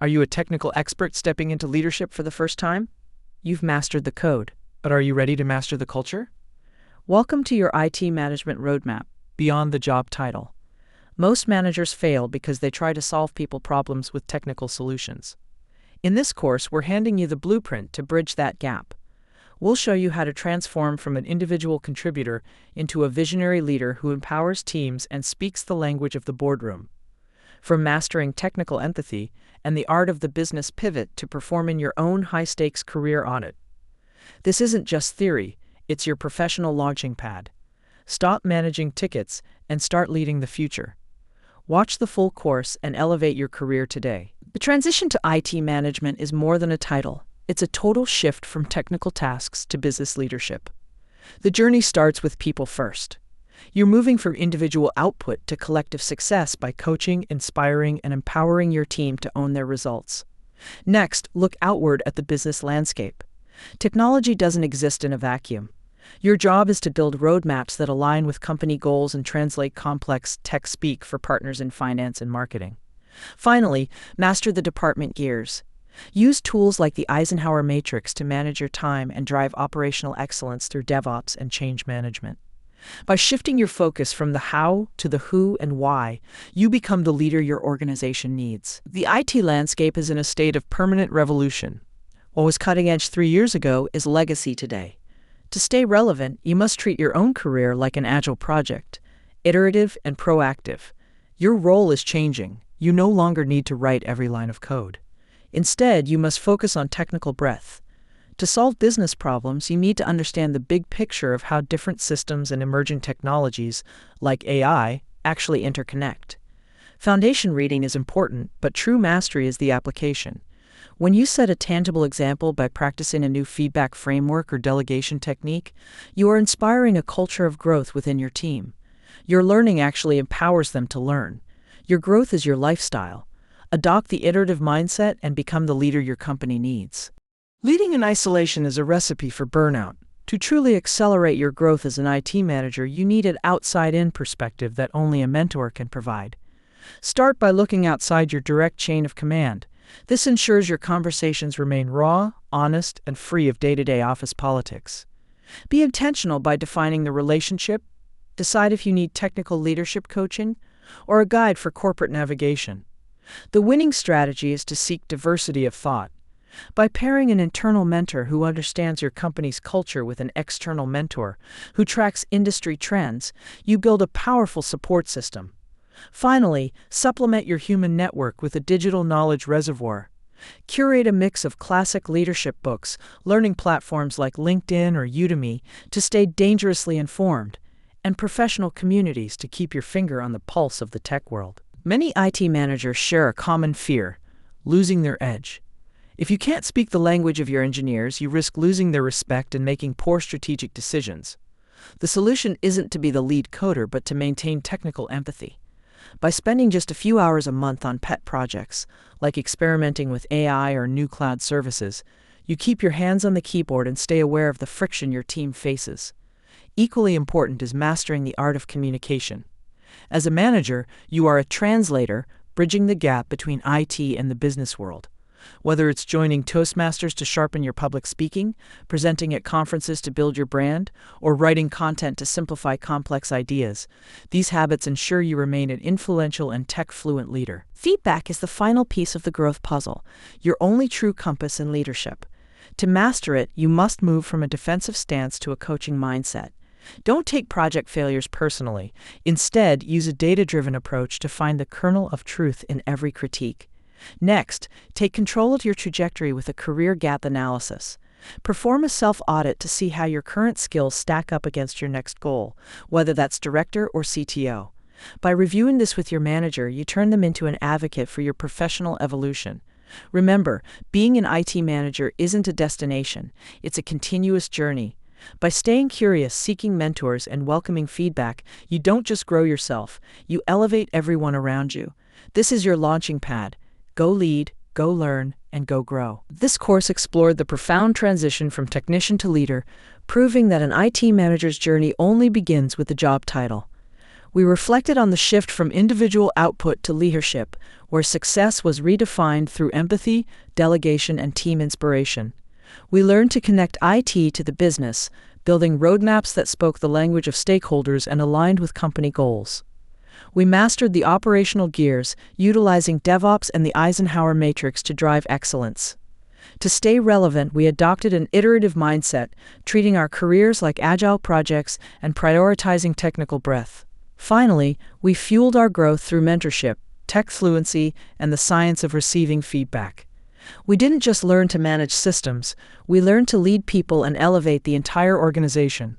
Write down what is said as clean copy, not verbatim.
Are you a technical expert stepping into leadership for the first time? You've mastered the code. But are you ready to master the culture? Welcome to your IT management roadmap. Beyond the job title. Most managers fail because they try to solve people problems with technical solutions. In this course, we're handing you the blueprint to bridge that gap. We'll show you how to transform from an individual contributor into a visionary leader who empowers teams and speaks the language of the boardroom. From mastering technical empathy and the art of the business pivot to performing your own high-stakes career audit. This isn't just theory, it's your professional launching pad. Stop managing tickets and start leading the future. Watch the full course and elevate your career today. The transition to IT management is more than a title. It's a total shift from technical tasks to business leadership. The journey starts with people first. You're moving from individual output to collective success by coaching, inspiring, and empowering your team to own their results. Next, look outward at the business landscape. Technology doesn't exist in a vacuum. Your job is to build roadmaps that align with company goals and translate complex tech speak for partners in finance and marketing. Finally, master the department gears. Use tools like the Eisenhower Matrix to manage your time and drive operational excellence through DevOps and change management. By shifting your focus from the how to the who and why, you become the leader your organization needs. The IT landscape is in a state of permanent revolution. What was cutting edge 3 years ago is legacy today. To stay relevant, you must treat your own career like an agile project, iterative and proactive. Your role is changing. You no longer need to write every line of code. Instead, you must focus on technical breadth. To solve business problems, you need to understand the big picture of how different systems and emerging technologies, like AI, actually interconnect. Foundation reading is important, but true mastery is the application. When you set a tangible example by practicing a new feedback framework or delegation technique, you are inspiring a culture of growth within your team. Your learning actually empowers them to learn. Your growth is your lifestyle. Adopt the iterative mindset and become the leader your company needs. Leading in isolation is a recipe for burnout. To truly accelerate your growth as an IT manager, you need an outside-in perspective that only a mentor can provide. Start by looking outside your direct chain of command. This ensures your conversations remain raw, honest, and free of day-to-day office politics. Be intentional by defining the relationship. Decide if you need technical leadership coaching or a guide for corporate navigation. The winning strategy is to seek diversity of thought. By pairing an internal mentor who understands your company's culture with an external mentor who tracks industry trends, you build a powerful support system. Finally, supplement your human network with a digital knowledge reservoir. Curate a mix of classic leadership books, learning platforms like LinkedIn or Udemy to stay dangerously informed, and professional communities to keep your finger on the pulse of the tech world. Many IT managers share a common fear: losing their edge. If you can't speak the language of your engineers, you risk losing their respect and making poor strategic decisions. The solution isn't to be the lead coder, but to maintain technical empathy. By spending just a few hours a month on pet projects, like experimenting with AI or new cloud services, you keep your hands on the keyboard and stay aware of the friction your team faces. Equally important is mastering the art of communication. As a manager, you are a translator, bridging the gap between IT and the business world. Whether it's joining Toastmasters to sharpen your public speaking, presenting at conferences to build your brand, or writing content to simplify complex ideas, these habits ensure you remain an influential and tech-fluent leader. Feedback is the final piece of the growth puzzle, your only true compass in leadership. To master it, you must move from a defensive stance to a coaching mindset. Don't take project failures personally. Instead, use a data-driven approach to find the kernel of truth in every critique. Next, take control of your trajectory with a career gap analysis. Perform a self-audit to see how your current skills stack up against your next goal, whether that's director or CTO. By reviewing this with your manager, you turn them into an advocate for your professional evolution. Remember, being an IT manager isn't a destination, it's a continuous journey. By staying curious, seeking mentors, and welcoming feedback, you don't just grow yourself, you elevate everyone around you. This is your launching pad. Go lead, go learn, and go grow. This course explored the profound transition from technician to leader, proving that an IT manager's journey only begins with the job title. We reflected on the shift from individual output to leadership, where success was redefined through empathy, delegation, and team inspiration. We learned to connect IT to the business, building roadmaps that spoke the language of stakeholders and aligned with company goals. We mastered the operational gears, utilizing DevOps and the Eisenhower matrix to drive excellence. To stay relevant, we adopted an iterative mindset, treating our careers like agile projects and prioritizing technical breadth. Finally, we fueled our growth through mentorship, tech fluency, and the science of receiving feedback. We didn't just learn to manage systems, we learned to lead people and elevate the entire organization.